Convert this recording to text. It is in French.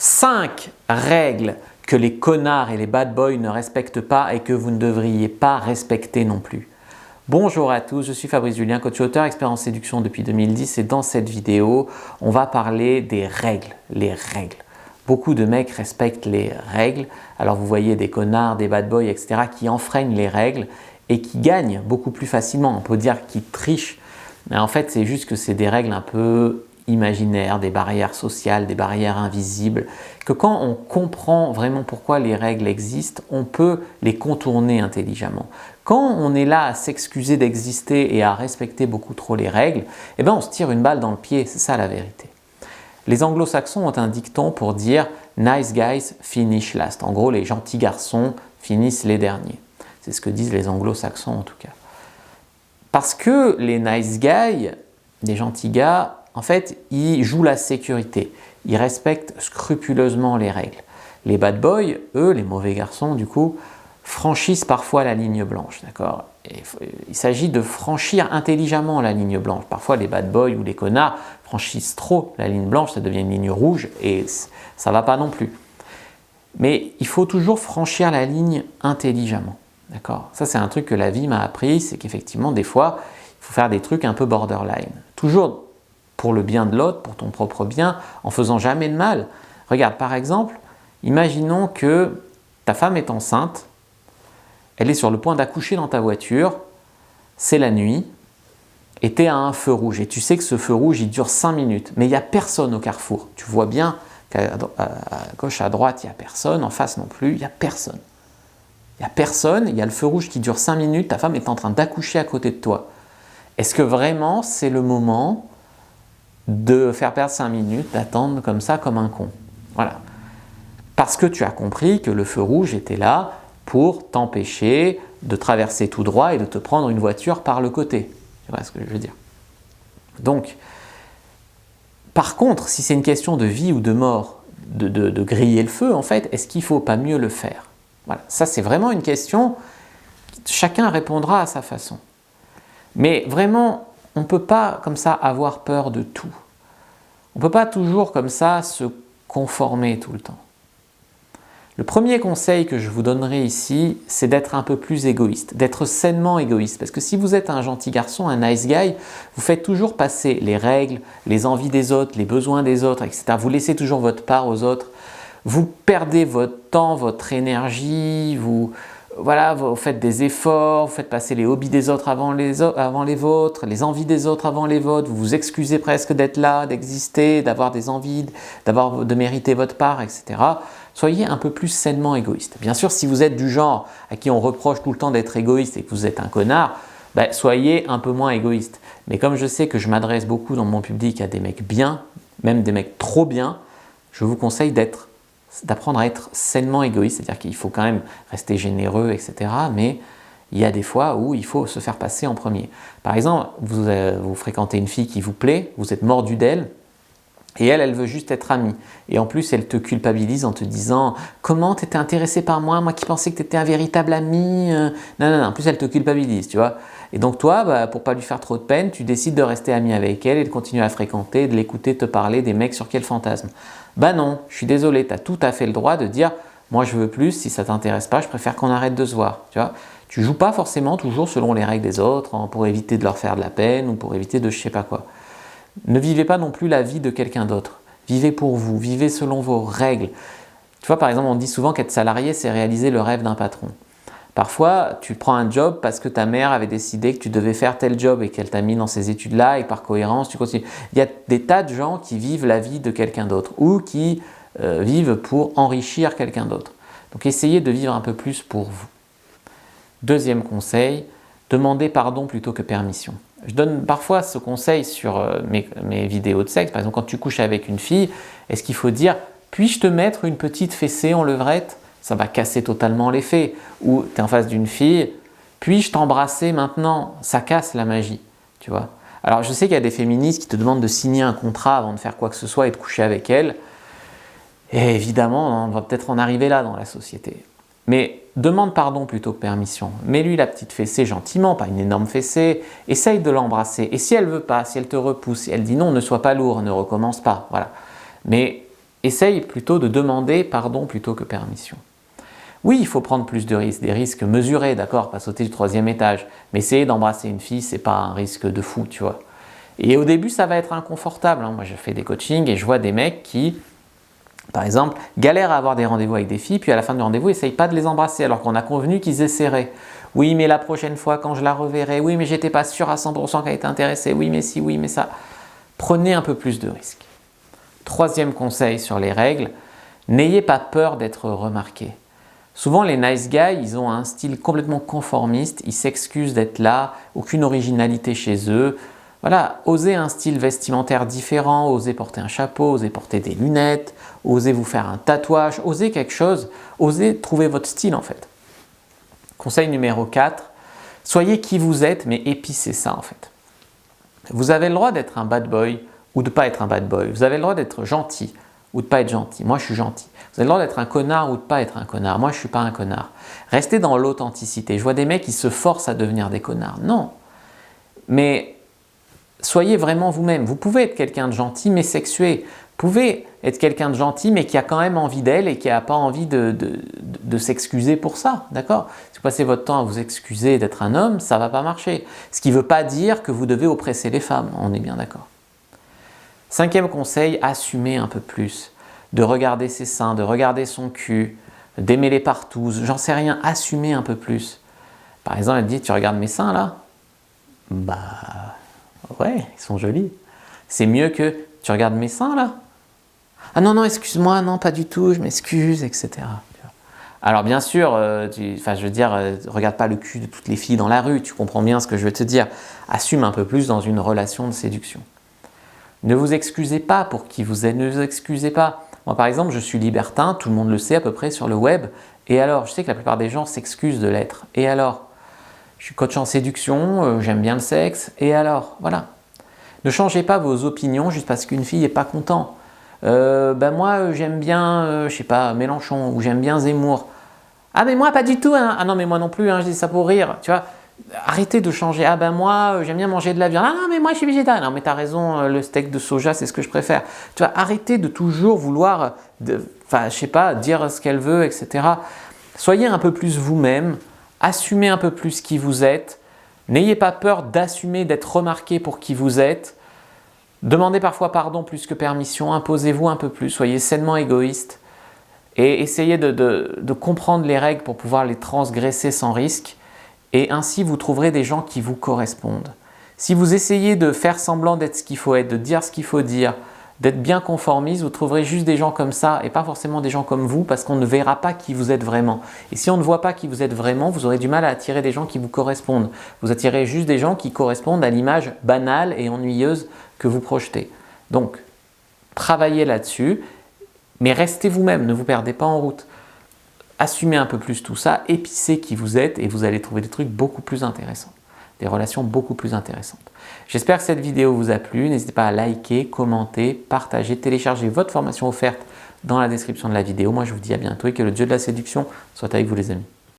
5 règles que les connards et les bad boys ne respectent pas et que vous ne devriez pas respecter non plus. Bonjour à tous, je suis Fabrice Julien, coach auteur, expert en séduction depuis 2010 et dans cette vidéo, on va parler des règles, les règles. Beaucoup de mecs respectent les règles, alors vous voyez des connards, des bad boys, etc. qui enfreignent les règles et qui gagnent beaucoup plus facilement. On peut dire qu'ils trichent, mais en fait c'est juste que c'est des règles un peu imaginaires, des barrières sociales, des barrières invisibles, que quand on comprend vraiment pourquoi les règles existent, on peut les contourner intelligemment. Quand on est là à s'excuser d'exister et à respecter beaucoup trop les règles, eh ben on se tire une balle dans le pied, c'est ça la vérité. Les anglo-saxons ont un dicton pour dire « nice guys finish last ». En gros, les gentils garçons finissent les derniers. C'est ce que disent les anglo-saxons en tout cas. Parce que les nice guys, les gentils gars, en fait, ils jouent la sécurité. Ils respectent scrupuleusement les règles. Les bad boys, eux, les mauvais garçons, du coup, franchissent parfois la ligne blanche, d'accord ? Il s'agit de franchir intelligemment la ligne blanche. Parfois, les bad boys ou les connards franchissent trop la ligne blanche, ça devient une ligne rouge et ça ne va pas non plus. Mais il faut toujours franchir la ligne intelligemment, d'accord ? Ça, c'est un truc que la vie m'a appris, c'est qu'effectivement, des fois, il faut faire des trucs un peu borderline. Toujours pour le bien de l'autre, pour ton propre bien, en faisant jamais de mal. Regarde, par exemple, imaginons que ta femme est enceinte, elle est sur le point d'accoucher dans ta voiture, c'est la nuit, et tu es à un feu rouge. Et tu sais que ce feu rouge, il dure 5 minutes, mais il n'y a personne au carrefour. Tu vois bien qu'à gauche, à droite, il n'y a personne, en face non plus, il n'y a personne. Il n'y a personne, il y a le feu rouge qui dure 5 minutes, ta femme est en train d'accoucher à côté de toi. Est-ce que vraiment c'est le moment de faire perdre 5 minutes, d'attendre comme ça, comme un con? Voilà. Parce que tu as compris que le feu rouge était là pour t'empêcher de traverser tout droit et de te prendre une voiture par le côté. Tu vois ce que je veux dire? Donc, par contre, si c'est une question de vie ou de mort, de griller le feu, en fait, est-ce qu'il ne faut pas mieux le faire? Voilà. Ça, c'est vraiment une question, chacun répondra à sa façon. Mais vraiment, on ne peut pas comme ça avoir peur de tout. On ne peut pas toujours comme ça se conformer tout le temps. Le premier conseil que je vous donnerai ici, c'est d'être un peu plus égoïste, d'être sainement égoïste. Parce que si vous êtes un gentil garçon, un nice guy, vous faites toujours passer les règles, les envies des autres, les besoins des autres, etc. Vous laissez toujours votre part aux autres. Vous perdez votre temps, votre énergie, vous faites des efforts, vous faites passer les hobbies des autres avant les vôtres, les envies des autres avant les vôtres, vous vous excusez presque d'être là, d'exister, d'avoir des envies, de mériter votre part, etc. Soyez un peu plus sainement égoïste. Bien sûr, si vous êtes du genre à qui on reproche tout le temps d'être égoïste et que vous êtes un connard, soyez un peu moins égoïste. Mais comme je sais que je m'adresse beaucoup dans mon public à des mecs bien, même des mecs trop bien, je vous conseille d'apprendre à être sainement égoïste, c'est-à-dire qu'il faut quand même rester généreux, etc. Mais il y a des fois où il faut se faire passer en premier. Par exemple, vous fréquentez une fille qui vous plaît, vous êtes mordu d'elle, et elle veut juste être amie. Et en plus, elle te culpabilise en te disant « Comment tu étais intéressé par moi, moi qui pensais que tu étais un véritable ami Non, en plus elle te culpabilise, tu vois. Et donc toi, pour pas lui faire trop de peine, tu décides de rester ami avec elle et de continuer à fréquenter, de l'écouter te parler des mecs sur qui elle fantasme. Non, je suis désolé, tu as tout à fait le droit de dire « Moi je veux plus, si ça t'intéresse pas, je préfère qu'on arrête de se voir. » Tu vois. Tu joues pas forcément toujours selon les règles des autres, pour éviter de leur faire de la peine ou pour éviter de je sais pas quoi. Ne vivez pas non plus la vie de quelqu'un d'autre. Vivez pour vous, vivez selon vos règles. Tu vois, par exemple, on dit souvent qu'être salarié, c'est réaliser le rêve d'un patron. Parfois, tu prends un job parce que ta mère avait décidé que tu devais faire tel job et qu'elle t'a mis dans ces études-là et par cohérence, tu continues. Il y a des tas de gens qui vivent la vie de quelqu'un d'autre ou qui vivent pour enrichir quelqu'un d'autre. Donc, essayez de vivre un peu plus pour vous. Deuxième conseil, demandez pardon plutôt que permission. Je donne parfois ce conseil sur mes vidéos de sexe. Par exemple, quand tu couches avec une fille, est-ce qu'il faut dire « Puis-je te mettre une petite fessée en levrette ?» Ça va casser totalement l'effet. Ou tu es en face d'une fille « Puis-je t'embrasser maintenant ?» Ça casse la magie, tu vois. Alors, je sais qu'il y a des féministes qui te demandent de signer un contrat avant de faire quoi que ce soit et de coucher avec elles. Et évidemment, on va peut-être en arriver là dans la société. Mais demande pardon plutôt que permission. Mets-lui la petite fessée gentiment, pas une énorme fessée. Essaye de l'embrasser. Et si elle ne veut pas, si elle te repousse, si elle dit non, ne sois pas lourd, ne recommence pas. Voilà. Mais essaye plutôt de demander pardon plutôt que permission. Oui, il faut prendre plus de risques, des risques mesurés, d'accord, pas sauter du 3e étage, mais essayer d'embrasser une fille, c'est pas un risque de fou, tu vois. Et au début, ça va être inconfortable, hein. Moi, je fais des coachings et je vois des mecs qui, par exemple, galèrent à avoir des rendez-vous avec des filles, puis à la fin du rendez-vous, n'essayent pas de les embrasser, alors qu'on a convenu qu'ils essaieraient. Oui, mais la prochaine fois, quand je la reverrai, oui, mais j'étais pas sûr à 100% qu'elle était intéressée, oui, mais si, oui, mais ça. Prenez un peu plus de risques. 3e conseil sur les règles, n'ayez pas peur d'être remarqué. Souvent, les nice guys, ils ont un style complètement conformiste, ils s'excusent d'être là, aucune originalité chez eux. Voilà, osez un style vestimentaire différent, osez porter un chapeau, osez porter des lunettes, osez vous faire un tatouage, osez quelque chose, osez trouver votre style en fait. Conseil numéro 4, soyez qui vous êtes, mais épicez ça en fait. Vous avez le droit d'être un bad boy ou de ne pas être un bad boy. Vous avez le droit d'être gentil ou de ne pas être gentil. Moi, je suis gentil. Vous avez le droit d'être un connard ou de ne pas être un connard. Moi, je ne suis pas un connard. Restez dans l'authenticité. Je vois des mecs qui se forcent à devenir des connards. Non. Mais soyez vraiment vous-même. Vous pouvez être quelqu'un de gentil mais sexué. Vous pouvez être quelqu'un de gentil mais qui a quand même envie d'elle et qui n'a pas envie de s'excuser pour ça. D'accord? Si vous passez votre temps à vous excuser d'être un homme, ça ne va pas marcher. Ce qui ne veut pas dire que vous devez oppresser les femmes. On est bien d'accord. 5e conseil, assumez un peu plus. De regarder ses seins, de regarder son cul, d'aimer les partous, j'en sais rien, assumez un peu plus. Par exemple, elle dit, tu regardes mes seins là? Bah ouais, ils sont jolis. C'est mieux que, tu regardes mes seins là? Ah non, non, excuse-moi, non, pas du tout, je m'excuse, etc. Alors bien sûr, regarde pas le cul de toutes les filles dans la rue, tu comprends bien ce que je veux te dire. Assume un peu plus dans une relation de séduction. Ne vous excusez pas pour qui vous êtes, ne vous excusez pas. Moi par exemple, je suis libertin, tout le monde le sait à peu près sur le web. Et alors, je sais que la plupart des gens s'excusent de l'être. Et alors? Je suis coach en séduction, j'aime bien le sexe. Et alors? Voilà. Ne changez pas vos opinions juste parce qu'une fille n'est pas contente. Moi j'aime bien, je sais pas, Mélenchon ou j'aime bien Zemmour. Ah mais moi pas du tout, hein. Ah non mais moi non plus, hein, je dis ça pour rire, tu vois. Arrêtez de changer. Ah ben moi j'aime bien manger de la viande. Ah non mais moi je suis végétarien. Non mais t'as raison, le steak de soja c'est ce que je préfère. Tu vois, arrêtez de toujours vouloir, je sais pas, dire ce qu'elle veut, etc. Soyez un peu plus vous-même, assumez un peu plus qui vous êtes. N'ayez pas peur d'assumer, d'être remarqué pour qui vous êtes. Demandez parfois pardon plus que permission, imposez-vous un peu plus, soyez sainement égoïste et essayez de comprendre les règles pour pouvoir les transgresser sans risque et ainsi vous trouverez des gens qui vous correspondent. Si vous essayez de faire semblant d'être ce qu'il faut être, de dire ce qu'il faut dire, d'être bien conformiste, vous trouverez juste des gens comme ça et pas forcément des gens comme vous parce qu'on ne verra pas qui vous êtes vraiment. Et si on ne voit pas qui vous êtes vraiment, vous aurez du mal à attirer des gens qui vous correspondent. Vous attirez juste des gens qui correspondent à l'image banale et ennuyeuse que vous projetez. Donc, travaillez là-dessus, mais restez vous-même, ne vous perdez pas en route. Assumez un peu plus tout ça, épicez qui vous êtes et vous allez trouver des trucs beaucoup plus intéressants, des relations beaucoup plus intéressantes. J'espère que cette vidéo vous a plu, n'hésitez pas à liker, commenter, partager, télécharger votre formation offerte dans la description de la vidéo. Moi je vous dis à bientôt et que le dieu de la séduction soit avec vous les amis.